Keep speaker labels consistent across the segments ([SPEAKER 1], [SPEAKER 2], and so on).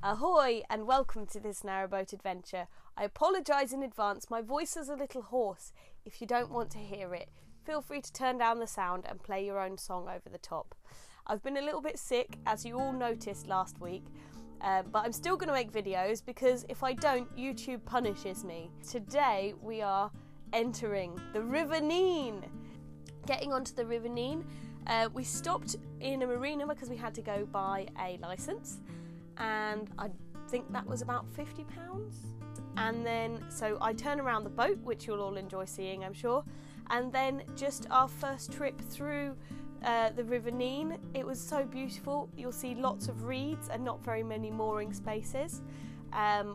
[SPEAKER 1] Ahoy and welcome to this Narrowboat Adventure. I apologise in advance, my voice is a little hoarse. If you don't want to hear it, feel free to turn down the sound and play your own song over the top. I've been a little bit sick, as you all noticed last week, but I'm still going to make videos because if I don't, YouTube punishes me. Today we are entering the River Nene. Getting onto the River Nene, we stopped in a marina because we had to go buy a licence. And I think that was about £50. And then, so I turn around the boat, which you'll all enjoy seeing, I'm sure. And then just our first trip through the River Nene, it was so beautiful. You'll see lots of reeds and not very many mooring spaces.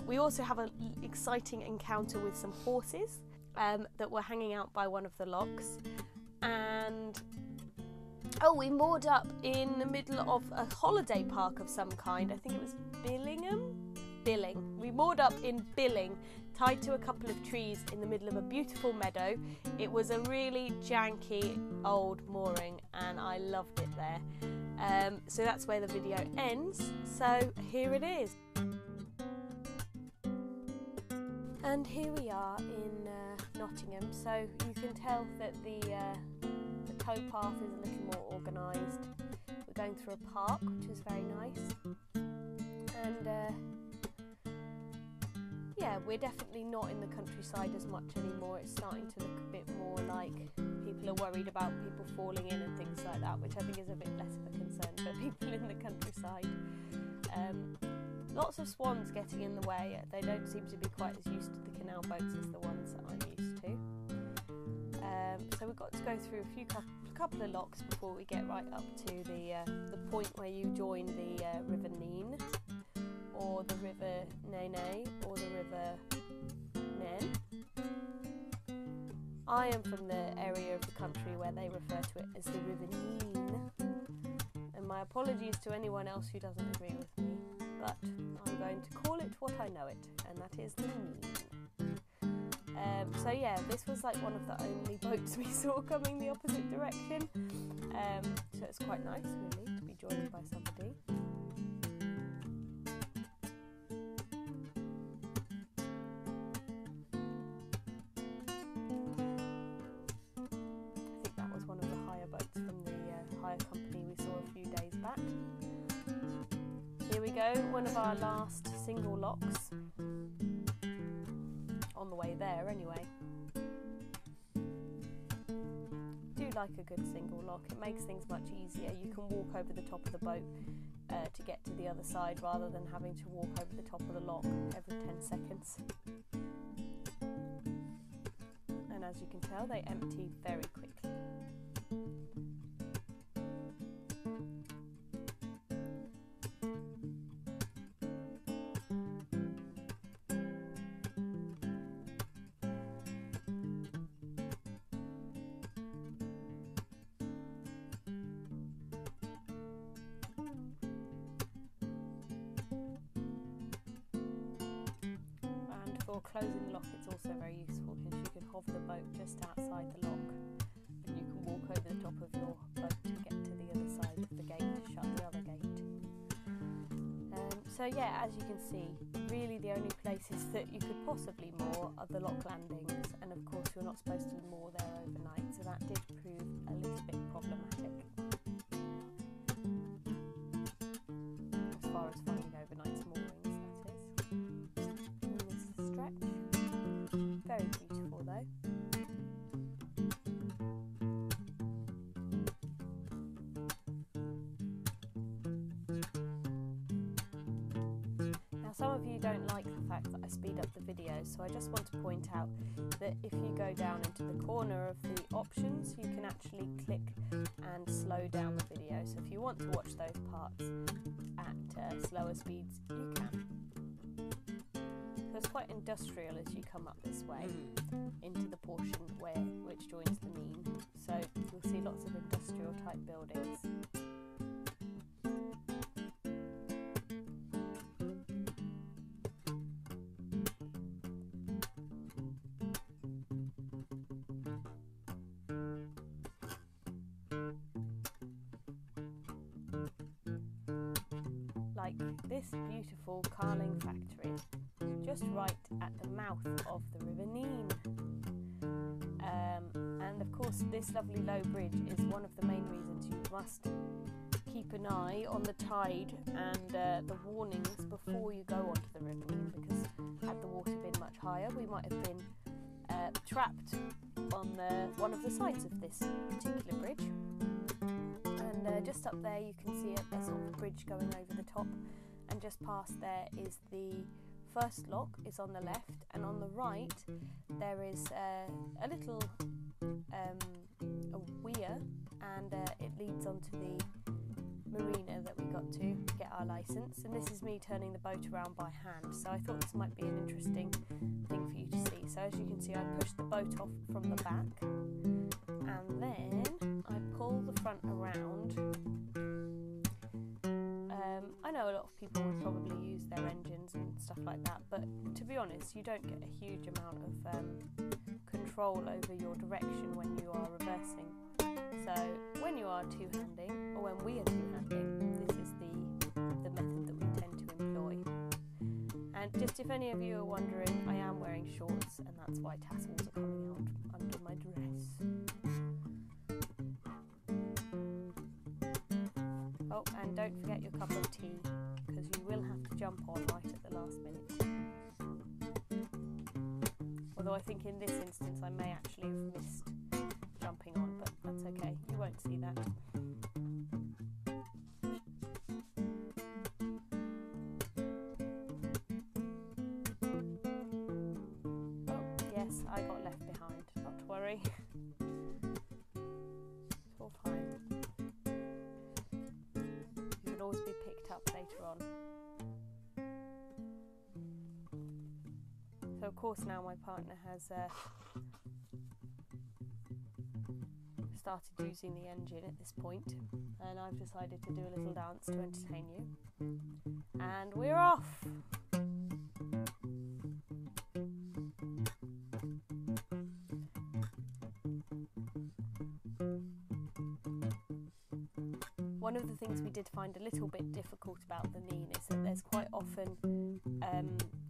[SPEAKER 1] We also have an exciting encounter with some horses that were hanging out by one of the locks. And we moored up in the middle of a holiday park of some kind. I think it was Billing. We moored up in Billing, tied to a couple of trees in the middle of a beautiful meadow. It was a really janky old mooring and I loved it there. So that's where the video ends. So here it is. And here we are in Nottingham. So you can tell that the towpath is a little more organised. We're going through a park, which is very nice. And yeah, we're definitely not in the countryside as much anymore. It's starting to look a bit more like people are worried about people falling in and things like that, which I think is a bit less of a concern for people in the countryside. Lots of swans getting in the way. They don't seem to be quite as used to the canal boats as the ones that I'm used to. So we've got to go through a couple of locks before we get right up to the point where you join the River Nene, or the River Nene, or the River Nene. I am from the area of the country where they refer to it as the River Nene, and my apologies to anyone else who doesn't agree with me, but I'm going to call it what I know it, and that is the Nene. So yeah, this was like one of the only boats we saw coming the opposite direction, so it's quite nice really to be joined by somebody. I think that was one of the hire boats from the hire company we saw a few days back. Here we go, one of our last single locks. On the way there anyway. Do like a good single lock, it makes things much easier. You can walk over the top of the boat to get to the other side rather than having to walk over the top of the lock every 10 seconds. And as you can tell, they empty very quickly. For closing the lock, it's also very useful because you can hover the boat just outside the lock and you can walk over the top of your boat to get to the other side of the gate to shut the other gate. So yeah, as you can see, really the only places that you could possibly moor are the lock landings, and of course you're not supposed to moor there overnight, so that did prove a little bit problematic as far as finding overnight moorings, that is. Very beautiful though. Now some of you don't like the fact that I speed up the video, so I just want to point out that if you go down into the corner of the options, you can actually click and slow down the video. So if you want to watch those parts at slower speeds, you can. So it's quite industrial as you come up this way into the portion which joins the Nene. So you'll see lots of industrial type buildings. like this beautiful carling factory, just right at the mouth of the River Nene. And of course this lovely low bridge is one of the main reasons you must keep an eye on the tide and the warnings before you go onto the River Nene, because had the water been much higher we might have been trapped on one of the sides of this particular bridge. And just up there you can see a sort of bridge going over the top, and just past there is the first lock is on the left, and on the right there is a little a weir, and it leads onto the marina that we got to get our licence. And this is me turning the boat around by hand, so I thought this might be an interesting thing for you to see. So as you can see, I pushed the boat off from the back, and then I pull the front around. I know a lot of people would probably use their engines and stuff like that, but to be honest, you don't get a huge amount of control over your direction when you are reversing. So when you are two-handing, or when we are two-handing, this is the method that we tend to employ. And just if any of you are wondering, I am wearing shorts, and that's why tassels are coming out under my dress. Oh, and don't forget your cup of tea, because you will have to jump on right at the last minute. Although I think in this instance I may actually have missed jumping on, but that's okay, you won't see that. Oh, yes, I got left behind, not to worry. It's all fine. You can always be picked up later on. So of course now my partner has started using the engine at this point, and I've decided to do a little dance to entertain you. And we're off! One of the things we did find a little bit difficult about the Nene is that there's quite often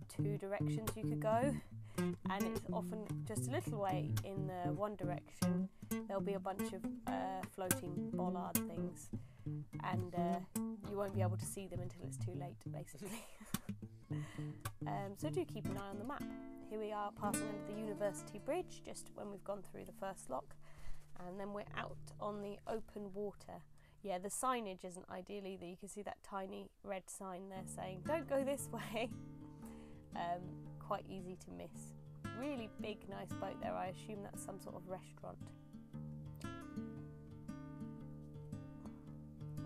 [SPEAKER 1] two directions you could go, and it's often just a little way in the one direction. There'll be a bunch of floating bollard things, and you won't be able to see them until it's too late, basically. So do keep an eye on the map. Here we are passing under the University Bridge, just when we've gone through the first lock, and then we're out on the open water. Yeah, the signage isn't ideal either. You can see that tiny red sign there saying, "Don't go this way." Quite easy to miss. Really big, nice boat there. I assume that's some sort of restaurant.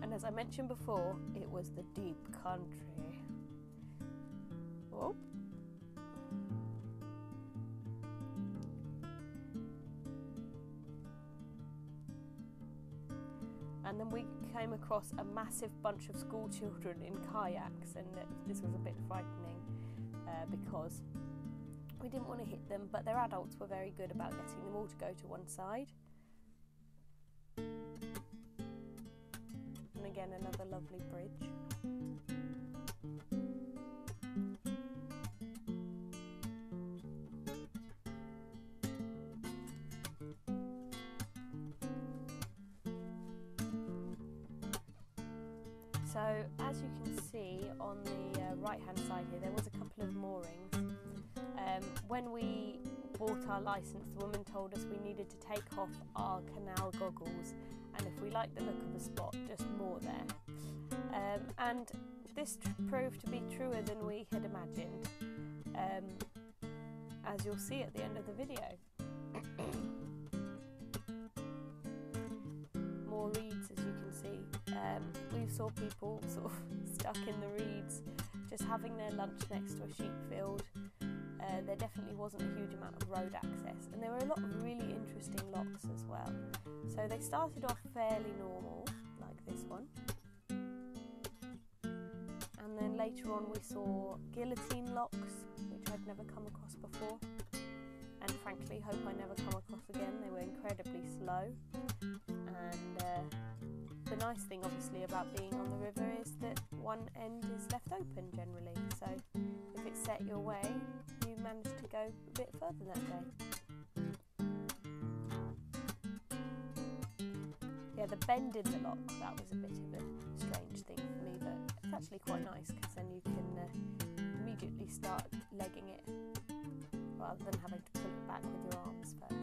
[SPEAKER 1] And as I mentioned before, it was the deep country. Oh. And then we came across a massive bunch of school children in kayaks, and this was a bit frightening because we didn't want to hit them, but their adults were very good about getting them all to go to one side. And again, another lovely bridge. So as you can see on the right hand side here, there was a couple of moorings. When we bought our licence, the woman told us we needed to take off our canal goggles, and if we liked the look of a spot, just moor there. And this proved to be truer than we had imagined, as you'll see at the end of the video. More reeds, as you can see. We saw people sort of stuck in the reeds, just having their lunch next to a sheep field. There definitely wasn't a huge amount of road access, and there were a lot of really interesting locks as well. So they started off fairly normal, like this one. And then later on we saw guillotine locks, which I'd never come across before. And frankly, hope I never come across again. They were incredibly slow. And The nice thing obviously about being on the river is that one end is left open generally, so if it's set your way you manage to go a bit further that day. Yeah, the bend in the lock, that was a bit of a strange thing for me, but it's actually quite nice because then you can immediately start legging it rather than having to pull it back with your arms first.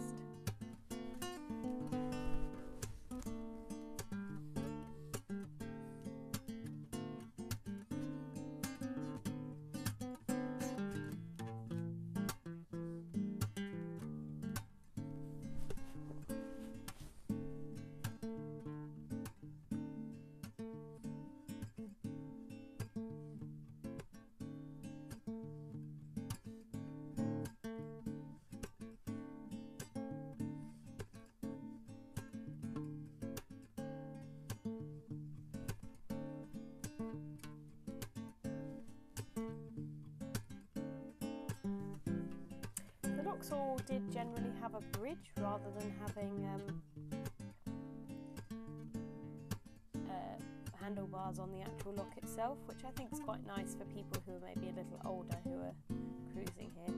[SPEAKER 1] All did generally have a bridge rather than having handlebars on the actual lock itself, which I think is quite nice for people who are maybe a little older who are cruising here.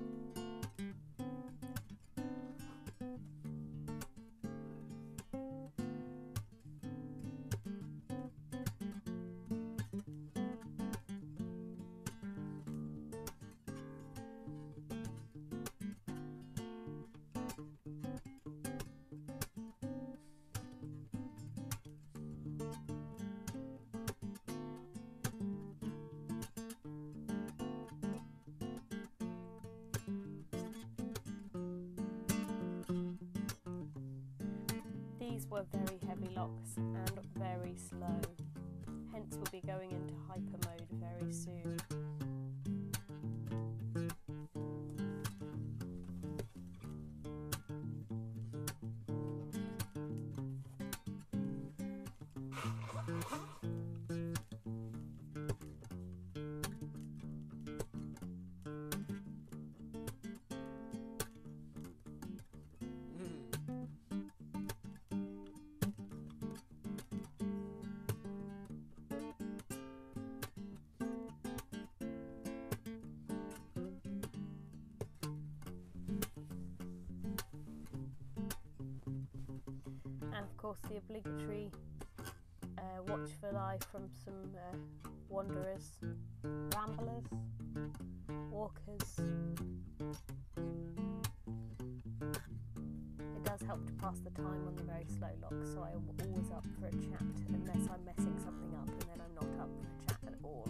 [SPEAKER 1] These were very heavy locks and very slow, hence we'll be going into hyper mode very soon. And of course the obligatory watchful eye from some wanderers, ramblers, walkers. It does help to pass the time on the very slow lock, so I'm always up for a chat unless I'm messing something up, and then I'm not up for a chat at all.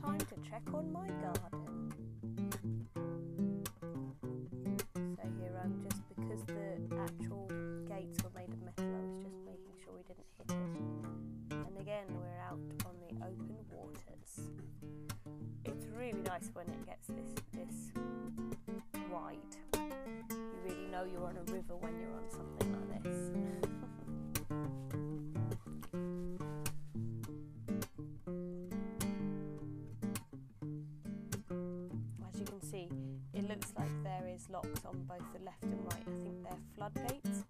[SPEAKER 1] Time to check on my garden. So here I'm just, because the actual gates were made of metal, I was just making sure we didn't hit it. And again, we're out on the open waters. It's really nice when it gets this wide. You really know you're on a river when you're on something like this. It looks like there is locks on both the left and right. I think they're floodgates,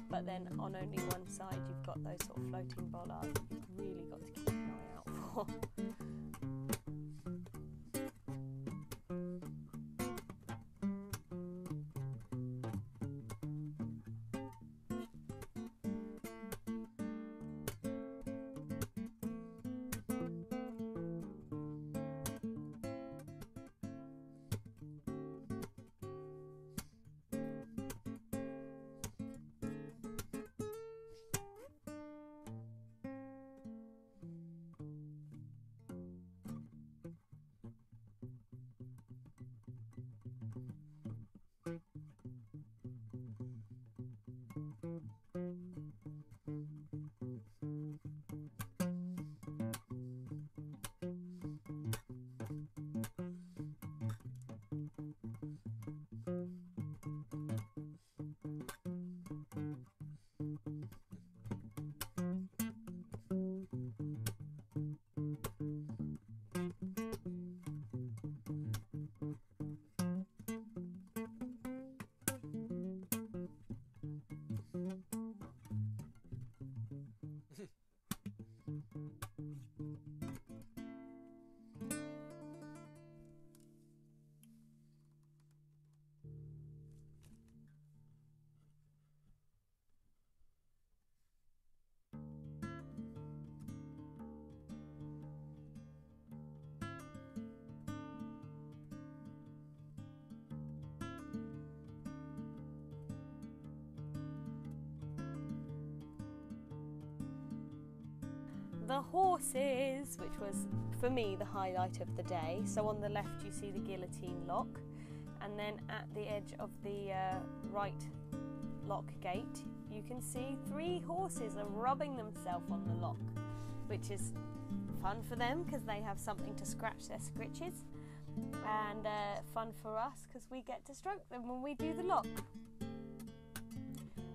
[SPEAKER 1] but then on only one side you've got those sort of floating bollards that you've really got to keep an eye out for. the horses, which was, for me, the highlight of the day. So on the left you see the guillotine lock, and then at the edge of the right lock gate you can see 3 horses are rubbing themselves on the lock, which is fun for them because they have something to scratch their scritches, and fun for us because we get to stroke them when we do the lock.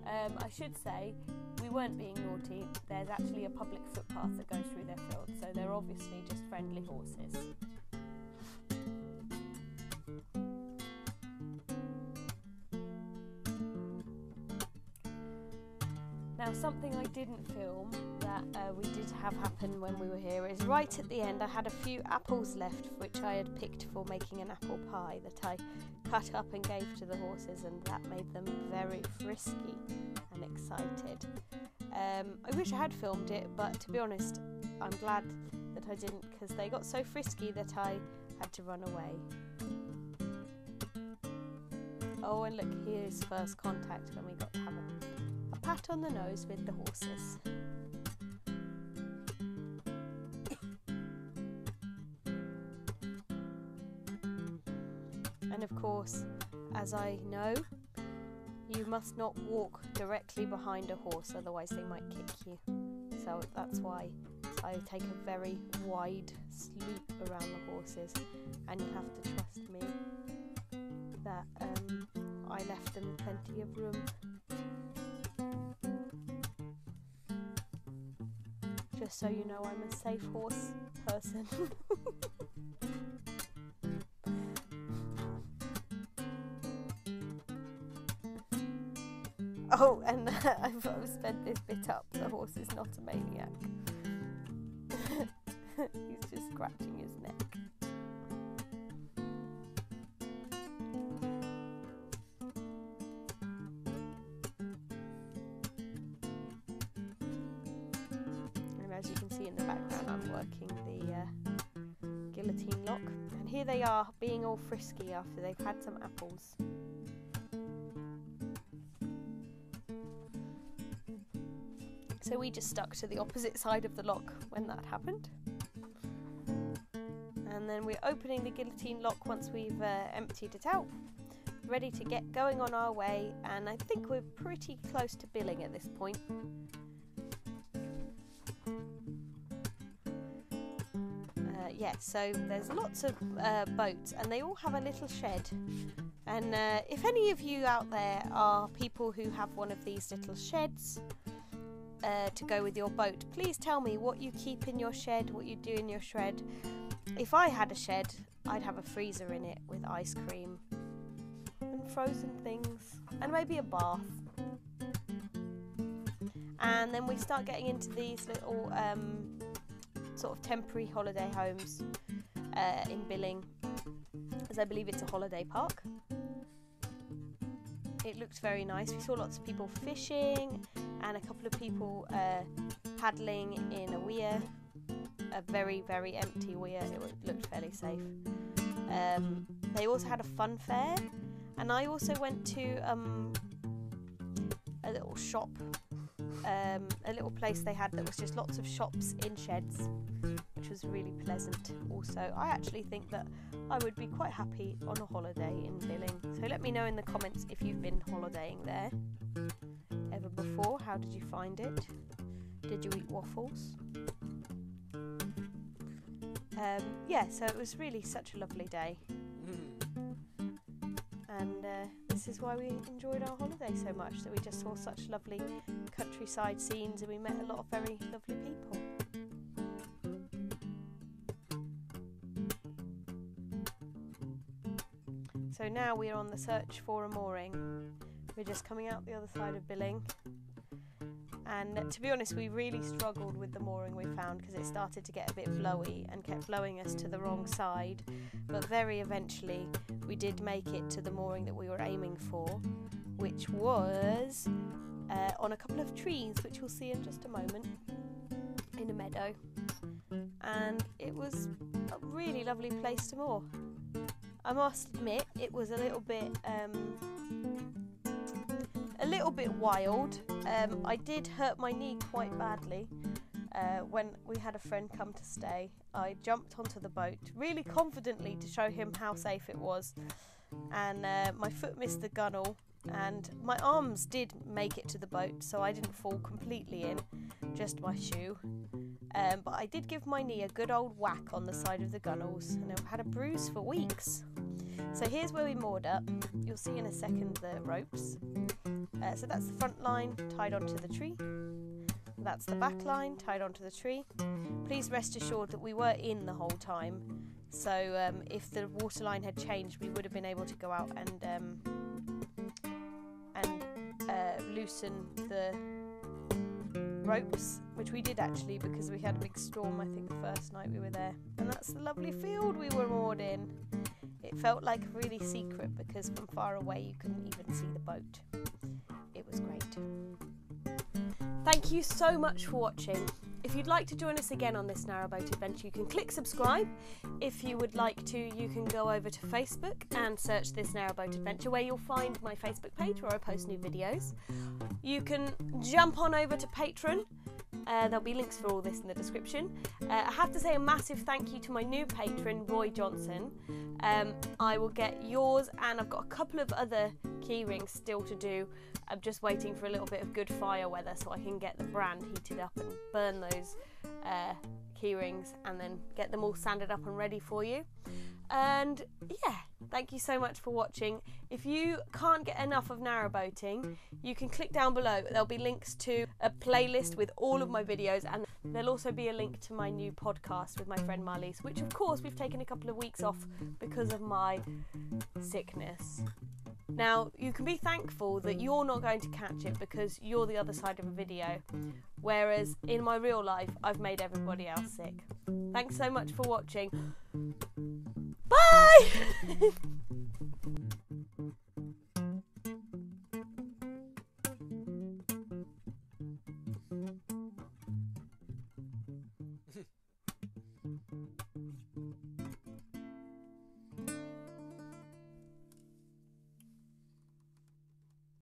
[SPEAKER 1] I should say we weren't being naughty. There's actually a public footpath that goes through their field, so they're obviously just friendly horses. Now, something I didn't film that we did have happen when we were here is right at the end I had a few apples left which I had picked for making an apple pie that I cut up and gave to the horses, and that made them very frisky and excited. I wish I had filmed it, but to be honest I'm glad that I didn't, because they got so frisky that I had to run away. Oh, and look, here's first contact when we got to have a pat on the nose with the horses. And of course, as I know, you must not walk directly behind a horse, otherwise they might kick you. So that's why I take a very wide sloop around the horses, and you have to trust me that I left them plenty of room. Just so you know, I'm a safe horse person. Oh, and I've sped this bit up. The horse is not a maniac. He's just scratching his neck. And as you can see in the background, I'm working the guillotine lock. And here they are, being all frisky after they've had some apples. So we just stuck to the opposite side of the lock when that happened. And then we're opening the guillotine lock once we've emptied it out, ready to get going on our way, and I think we're pretty close to billing at this point. So there's lots of boats, and they all have a little shed. And if any of you out there are people who have one of these little sheds to go with your boat, please tell me what you keep in your shed, what you do in your shed. If I had a shed, I'd have a freezer in it with ice cream and frozen things and maybe a bath. And then we start getting into these little sort of temporary holiday homes in Billing, as I believe it's a holiday park. It looked very nice. We saw lots of people fishing and a couple of people paddling in a weir, a very, very empty weir. It looked fairly safe. They also had a fun fair, and I also went to a little shop, a little place they had that was just lots of shops in sheds, which was really pleasant. Also, I actually think that I would be quite happy on a holiday in Billing. So let me know in the comments if you've been holidaying there ever before. How did you find it? Did you eat waffles? So it was really such a lovely day. And this is why we enjoyed our holiday so much, that we just saw such lovely countryside scenes and we met a lot of very lovely people. So now we're on the search for a mooring. We're just coming out the other side of Billing. And to be honest, we really struggled with the mooring we found because it started to get a bit blowy and kept blowing us to the wrong side. But very eventually we did make it to the mooring that we were aiming for, which was on a couple of trees, which we'll see in just a moment, in a meadow. And it was a really lovely place to moor. I must admit, it was a little bit wild. I did hurt my knee quite badly when we had a friend come to stay, I jumped onto the boat really confidently to show him how safe it was, and my foot missed the gunnel and my arms did make it to the boat, so I didn't fall completely in, just my shoe. But I did give my knee a good old whack on the side of the gunnels, and I had a bruise for weeks. So here's where we moored up. You'll see in a second the ropes. So that's the front line tied onto the tree. That's the back line tied onto the tree. Please rest assured that we were in the whole time. So if the water line had changed, we would have been able to go out and loosen the ropes, which we did actually, because we had a big storm, I think, the first night we were there. And that's the lovely field we were moored in. It felt like really secret because from far away you couldn't even see the boat. It was great. Thank you so much for watching. If you'd like to join us again on this Narrowboat Adventure, you can click subscribe. If you would like to, you can go over to Facebook and search This Narrowboat Adventure, where you'll find my Facebook page where I post new videos. You can jump on over to Patreon. There'll be links for all this in the description. I have to say a massive thank you to my new patron, Roy Johnson. I will get yours, and I've got a couple of other keyrings still to do. I'm just waiting for a little bit of good fire weather so I can get the brand heated up and burn those keyrings and then get them all sanded up and ready for you. And yeah, thank you so much for watching. If you can't get enough of narrowboating, you can click down below. There'll be links to a playlist with all of my videos, and there'll also be a link to my new podcast with my friend Marlies, which of course we've taken a couple of weeks off because of my sickness. Now, you can be thankful that you're not going to catch it because you're the other side of a video, whereas in my real life, I've made everybody else sick. Thanks so much for watching. Bye!